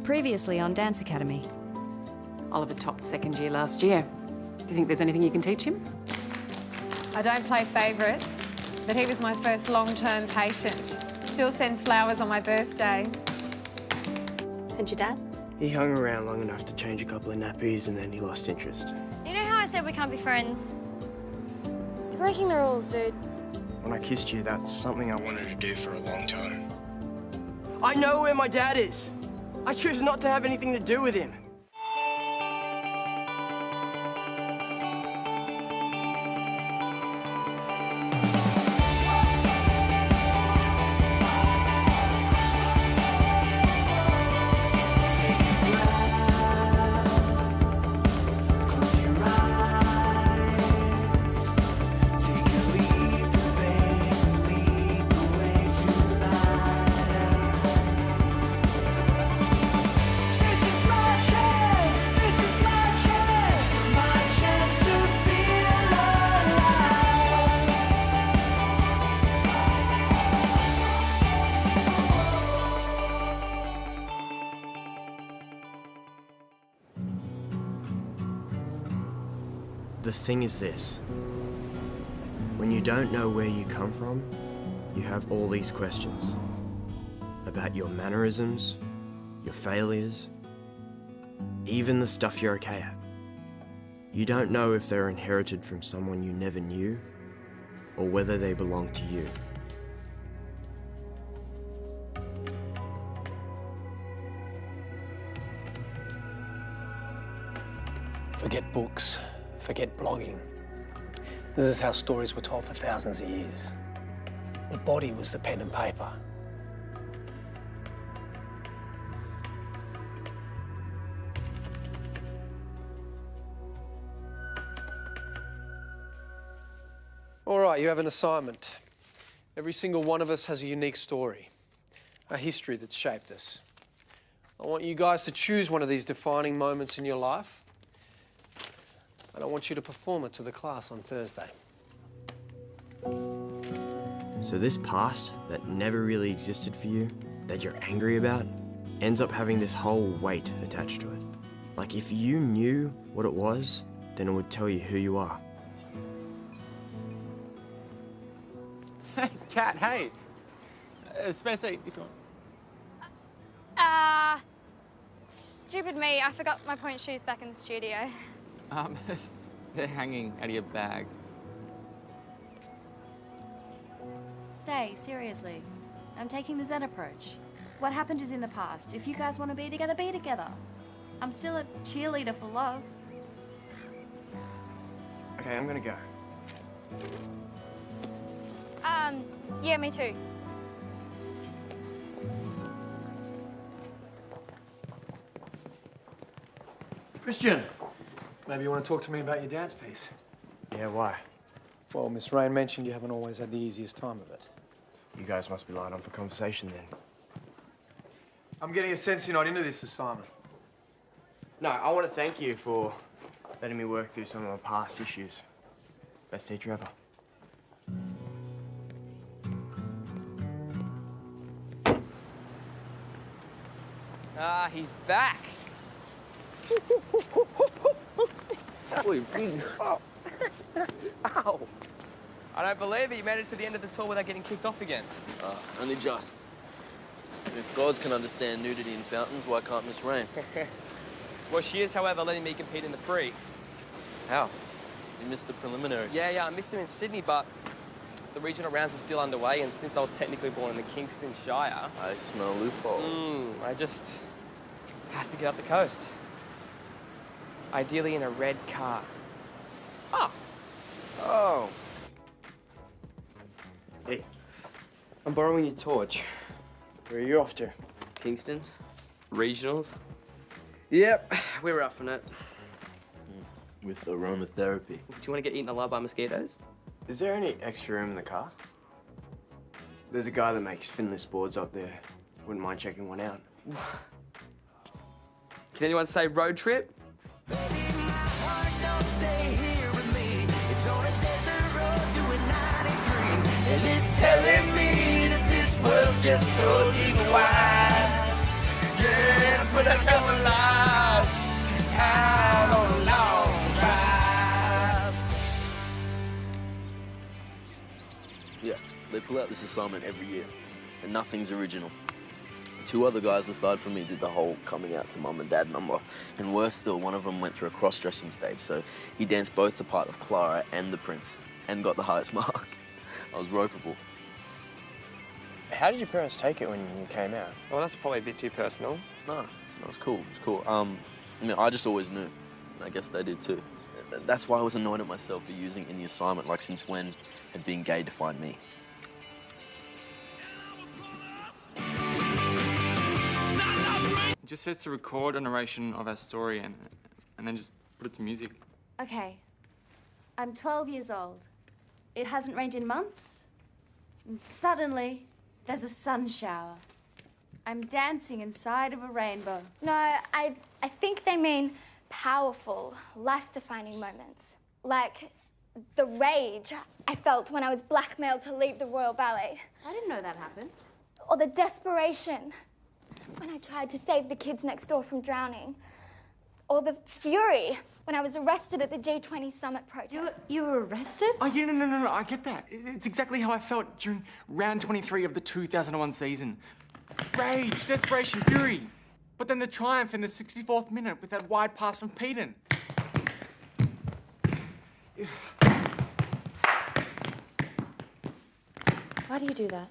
Previously on Dance Academy. Oliver topped second year last year. Do you think there's anything you can teach him? I don't play favourites, but he was my first long-term patient. Still sends flowers on my birthday. And your dad? He hung around long enough to change a couple of nappies and then he lost interest. You know how I said we can't be friends? You're breaking the rules, dude. When I kissed you, that's something I wanted to do for a long time. I know where my dad is. I choose not to have anything to do with him. The thing is this. When you don't know where you come from, you have all these questions. About your mannerisms, your failures, even the stuff you're okay at. You don't know if they're inherited from someone you never knew, or whether they belong to you. Forget books. Forget blogging. This is how stories were told for thousands of years. The body was the pen and paper. All right, you have an assignment. Every single one of us has a unique story, a history that's shaped us. I want you guys to choose one of these defining moments in your life, and I want you to perform it to the class on Thursday. So this past that never really existed for you, that you're angry about, ends up having this whole weight attached to it. Like if you knew what it was, then it would tell you who you are. Hey, Kat, hey. Spare seat if you want. Stupid me. I forgot my point shoes back in the studio. They're hanging out of your bag. Stay, seriously. I'm taking the Zen approach. What happened is in the past. If you guys want to be together, be together. I'm still a cheerleader for love. Okay, I'm gonna go. Yeah, me too. Christian, maybe you want to talk to me about your dance piece? Yeah, why? Well, Miss Rain mentioned you haven't always had the easiest time of it. You guys must be lined up for conversation then. I'm getting a sense you're not into this assignment. No, I want to thank you for letting me work through some of my past issues. Best teacher ever. Ah, he's back. Ow. I don't believe it. You made it to the end of the tour without getting kicked off again. Only just. If gods can understand nudity in fountains, why can't Miss Rain? Well, she is, however, letting me compete in the pre. How? You missed the preliminaries. Yeah, I missed them in Sydney, but the regional rounds are still underway, and since I was technically born in the Kingston Shire... I smell a loophole. I just have to get up the coast. Ideally in a red car. Oh. Hey, I'm borrowing your torch. Where are you off to? Kingston? Regionals? Yep, we're roughing it. With aromatherapy. Do you want to get eaten alive by mosquitoes? Is there any extra room in the car? There's a guy that makes finless boards up there. Wouldn't mind checking one out. Can anyone say road trip? And it's telling me that this world's just so deep and wide. Yeah, gonna come alive out on a long drive. Yeah, they pull out this assignment every year, and nothing's original. 2 other guys aside from me did the whole coming out to mum and dad number. And worse still, one of them went through a cross-dressing stage, so he danced both the part of Clara and the prince, and got the highest mark. I was ropeable. How did your parents take it when you came out? Well, that's probably a bit too personal. No, it was cool, it was cool. I mean, I just always knew. I guess they did too. That's why I was annoyed at myself for using it in the assignment, like since when had being gay defined me? It just says to record a narration of our story and then just put it to music. Okay. I'm 12 years old. It hasn't rained in months. And suddenly, there's a sun shower. I'm dancing inside of a rainbow. No, I think they mean powerful, life-defining moments. Like the rage I felt when I was blackmailed to leave the Royal Ballet. I didn't know that happened. Or the desperation when I tried to save the kids next door from drowning. Or the fury when I was arrested at the G20 summit protest. You were arrested? Oh, yeah, no, I get that. It's exactly how I felt during round 23 of the 2001 season. Rage, desperation, fury. But then the triumph in the 64th minute with that wide pass from Peden. Why do you do that?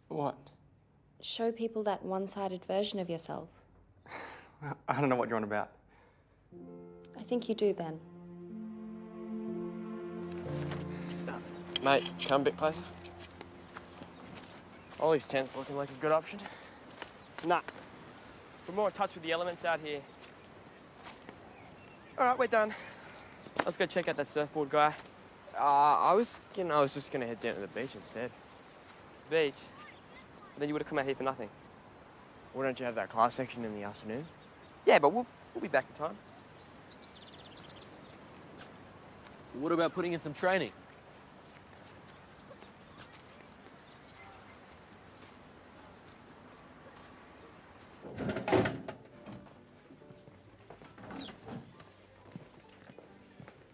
What? Show people that one-sided version of yourself. I don't know what you're on about. I think you do, Ben. Mate, come a bit closer. Ollie's tent's looking like a good option. Nah. We're more in touch with the elements out here. All right, we're done. Let's go check out that surfboard guy. I was just gonna head down to the beach instead. Beach? Then you would have come out here for nothing. Why don't you have that class section in the afternoon? Yeah, but we'll be back in time. What about putting in some training?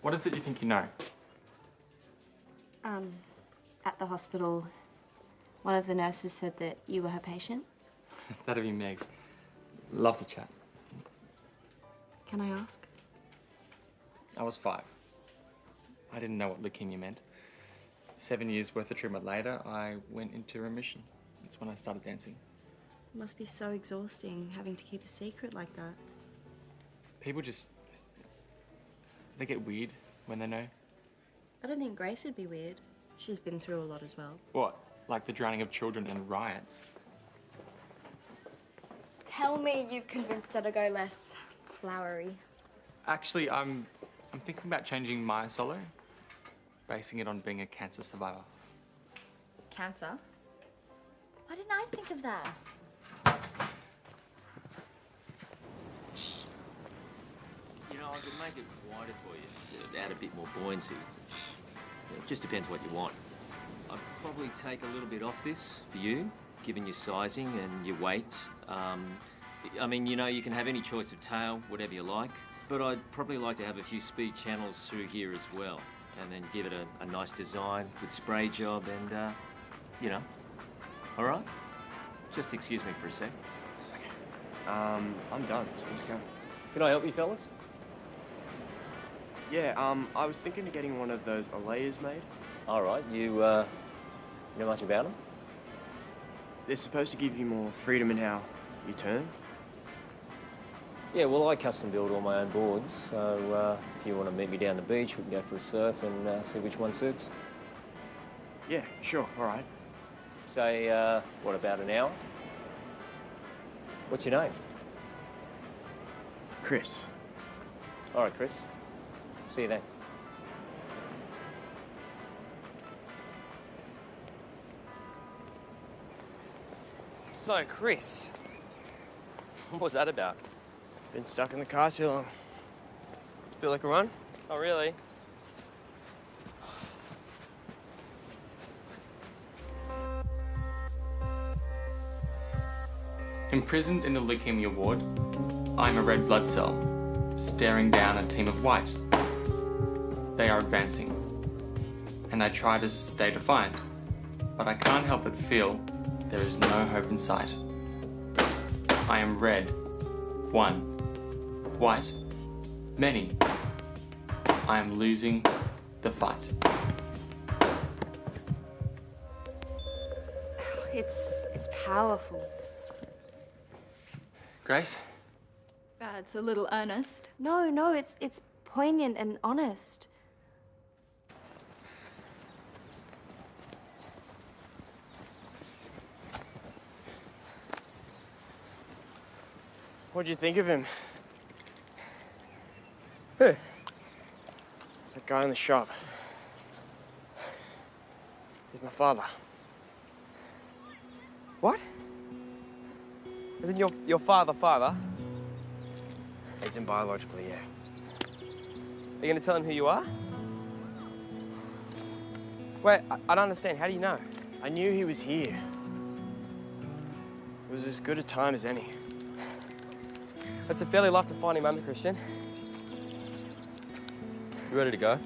What is it you think you know? At the hospital, one of the nurses said that you were her patient. That'd be Meg. Loves to chat. Can I ask? I was 5. I didn't know what leukemia meant. 7 years worth of treatment later, I went into remission. That's when I started dancing. It must be so exhausting having to keep a secret like that. People just... they get weird when they know. I don't think Grace would be weird. She's been through a lot as well. What? Like the drowning of children and riots? Tell me you've convinced her to go less flowery. Actually, I'm thinking about changing my solo, basing it on being a cancer survivor. Cancer? Why didn't I think of that? You know, I could make it wider for you, add a bit more buoyancy. It just depends what you want. I'd probably take a little bit off this for you, given your sizing and your weight. I mean, you know, you can have any choice of tail, whatever you like, but I'd probably like to have a few speed channels through here as well, and then give it a nice design, good spray job, and, you know. All right? Just excuse me for a sec. I'm done, so let's go. Can I help you, fellas? Yeah, I was thinking of getting one of those Alayas made. All right, you know much about them? They're supposed to give you more freedom in how you turn. Yeah, well, I custom build all my own boards, so if you want to meet me down the beach, we can go for a surf and see which one suits. Yeah, sure, all right. Say, what, about an hour? What's your name? Chris. All right, Chris. See you then. So, Chris, what was that about? Been stuck in the car too long. Feel like a run? Oh, really? Imprisoned in the leukemia ward, I'm a red blood cell, staring down a team of white. They are advancing, and I try to stay defiant, but I can't help but feel there is no hope in sight. I am red, one, white, many. I am losing the fight. It's powerful. Grace? It's a little earnest. No, it's poignant and honest. What'd you think of him? Who? That guy in the shop. He's my father. What? Isn't your father? He's in biologically, yeah. Are you going to tell him who you are? Wait, I don't understand. How do you know? I knew he was here. It was as good a time as any. That's a fairly life-defining moment, Christian. You ready to go?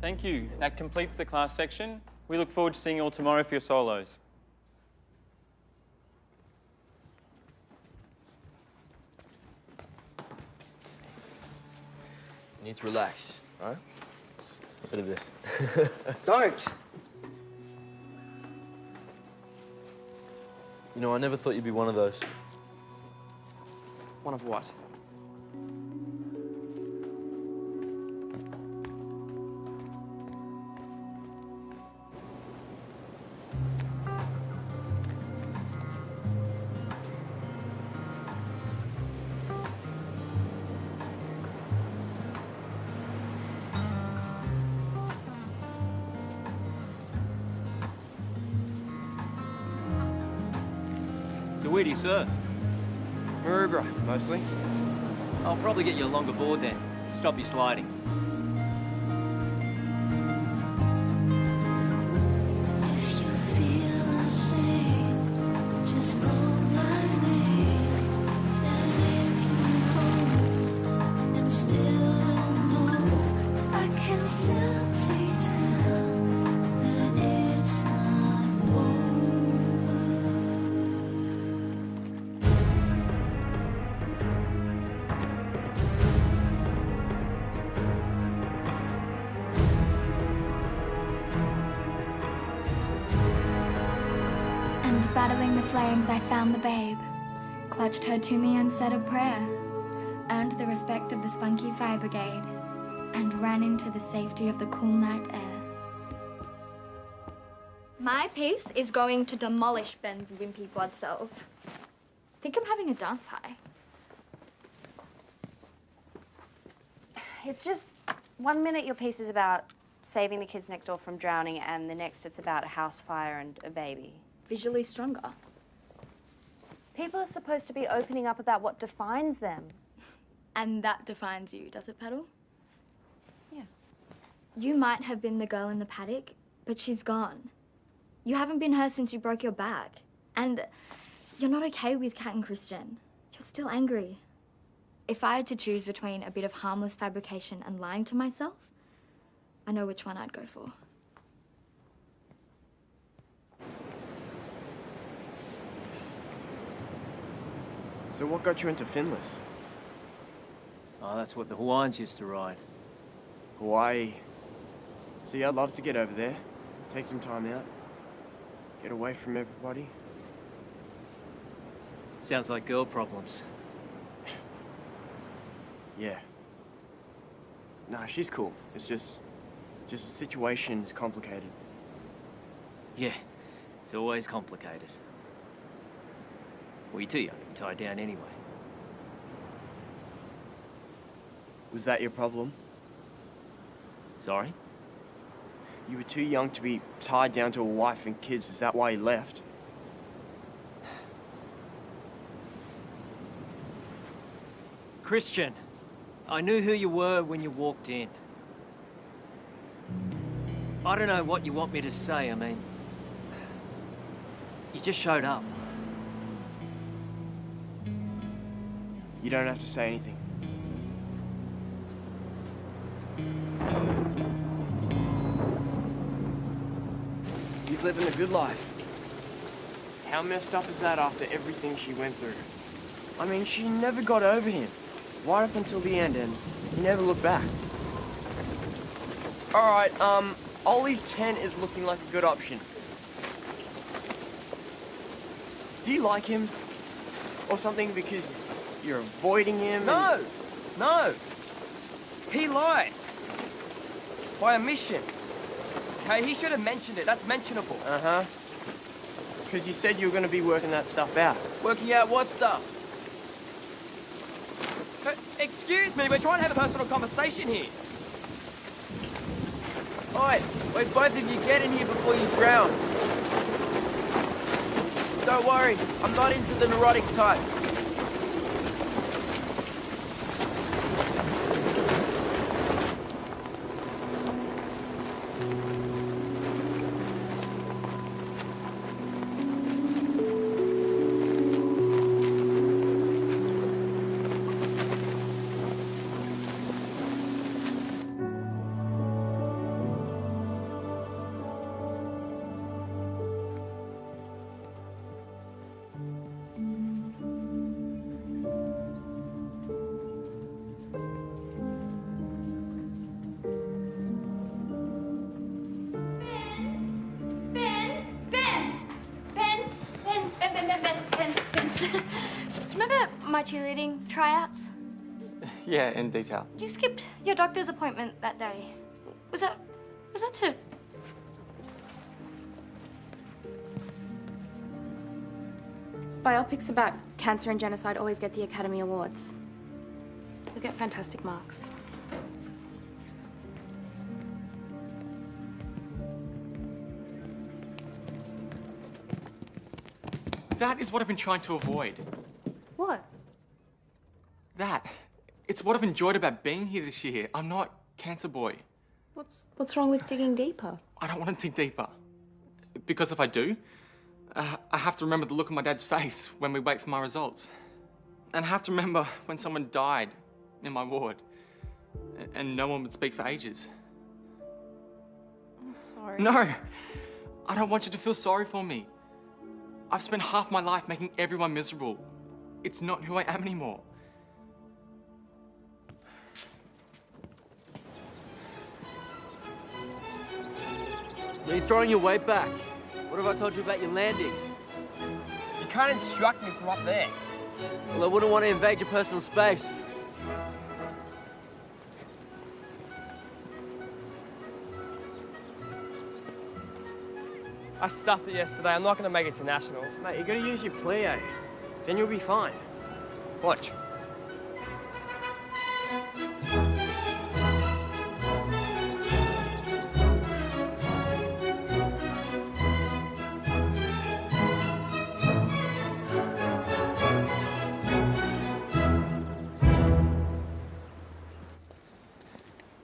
Thank you. That completes the class section. We look forward to seeing you all tomorrow for your solos. You need to relax, all right? Just a bit of this. Don't. You know, I never thought you'd be one of those. One of what? So where do you surf? Maroubra, mostly. I'll probably get you a longer board then. Stop you sliding. Battling the flames, I found the babe, clutched her to me and said a prayer, earned the respect of the spunky fire brigade, and ran into the safety of the cool night air. My piece is going to demolish Ben's wimpy blood cells. I think I'm having a dance high. It's just 1 minute your piece is about saving the kids next door from drowning, and the next it's about a house fire and a baby. Visually stronger. People are supposed to be opening up about what defines them. And that defines you, does it, Petal? Yeah. You might have been the girl in the paddock, but she's gone. You haven't been her since you broke your back. And you're not okay with Kat and Christian. You're still angry. If I had to choose between a bit of harmless fabrication and lying to myself, I know which one I'd go for. So what got you into finless? Oh, that's what the Hawaiians used to ride. Hawaii. See, I'd love to get over there. Take some time out. Get away from everybody. Sounds like girl problems. Yeah. Nah, she's cool. It's just the situation is complicated. Yeah, it's always complicated. Well, you're too young to be tied down anyway. Was that your problem? Sorry? You were too young to be tied down to a wife and kids. Is that why you left? Christian, I knew who you were when you walked in. I don't know what you want me to say. I mean, you just showed up. You don't have to say anything. He's living a good life. How messed up is that after everything she went through? I mean, she never got over him. Right up until the end, and he never looked back. Alright, Ollie's 10 is looking like a good option. Do you like him? Or something because you're avoiding him? No! No! He lied. By omission. Okay, he should have mentioned it. That's mentionable. Uh-huh. Because you said you were going to be working that stuff out. Working out what stuff? Excuse me, we're trying to have a personal conversation here. Oi, wait, both of you get in here before you drown. Don't worry, I'm not into the neurotic type. My cheerleading tryouts? Yeah, in detail. You skipped your doctor's appointment that day. Was that to... Biopics about cancer and genocide always get the Academy Awards. You'll get fantastic marks. That is what I've been trying to avoid. What? That. It's what I've enjoyed about being here this year. I'm not Cancer Boy. What's wrong with digging deeper? I don't want to dig deeper. Because if I do, I have to remember the look on my dad's face when we wait for my results. And I have to remember when someone died in my ward and no one would speak for ages. I'm sorry. No, I don't want you to feel sorry for me. I've spent half my life making everyone miserable. It's not who I am anymore. Are you throwing your weight back? What have I told you about your landing? You can't instruct me from up there. Well, I wouldn't want to invade your personal space. I stuffed it yesterday. I'm not going to make it to nationals. Mate, you got to use your plie. Then you'll be fine. Watch.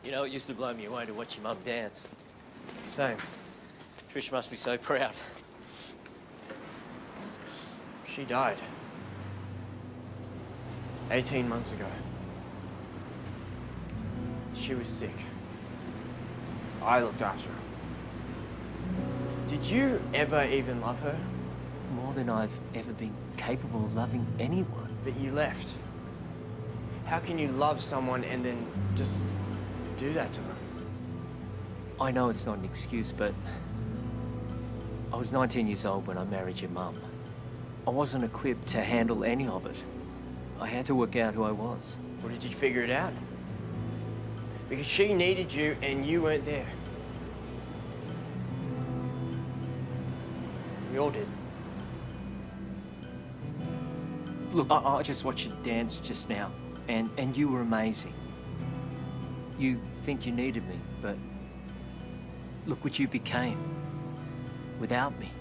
You know, it used to blow me away to watch your mum dance. Same. Trish must be so proud. She died. 18 months ago. She was sick. I looked after her. Did you ever even love her? More than I've ever been capable of loving anyone. But you left. How can you love someone and then just do that to them? I know it's not an excuse, but I was 19 years old when I married your mum. I wasn't equipped to handle any of it. I had to work out who I was. Or did you figure it out? Because she needed you and you weren't there. We all did. Look, I just watched you dance just now, and you were amazing. You think you needed me, but look what you became without me.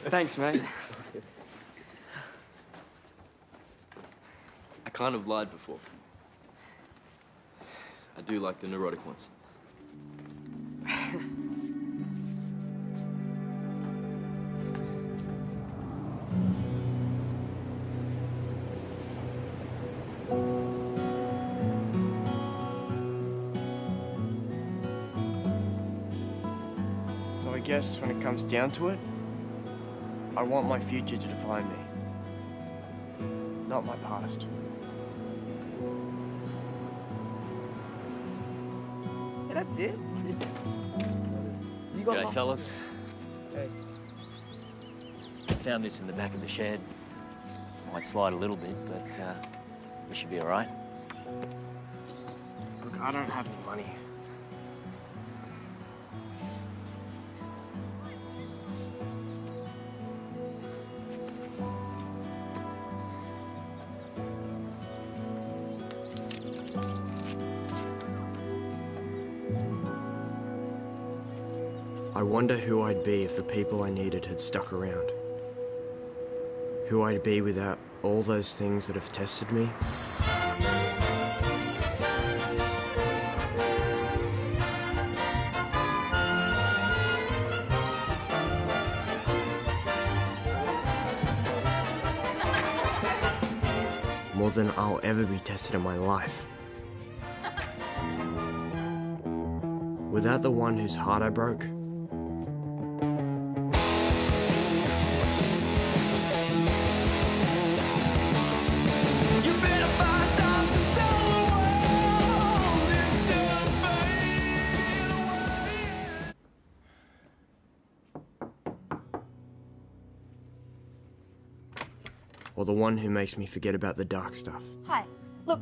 Thanks, mate. I kind of lied before. I do like the neurotic ones. So I guess when it comes down to it, I want my future to define me, not my past. Yeah, that's it. You G'day, got fellas. Hey. Found this in the back of the shed. Might slide a little bit, but we should be all right. Look, I don't have any money. I wonder who I'd be if the people I needed had stuck around. Who I'd be without all those things that have tested me. More than I'll ever be tested in my life. Without the one whose heart I broke. Or the one who makes me forget about the dark stuff. Hi. Look,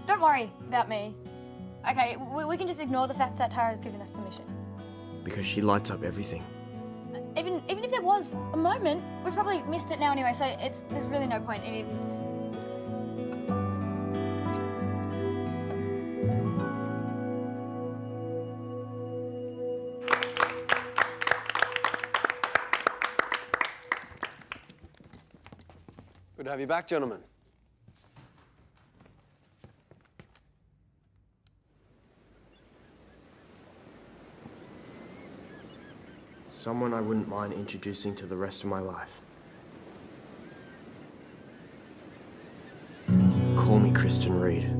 don't worry about me. Okay, we can just ignore the fact that Tara's given us permission. Because she lights up everything. Even if there was a moment, we've probably missed it now anyway, so there's really no point in even... Good to have you back, gentlemen. Someone I wouldn't mind introducing to the rest of my life. Call me Kristen Reed.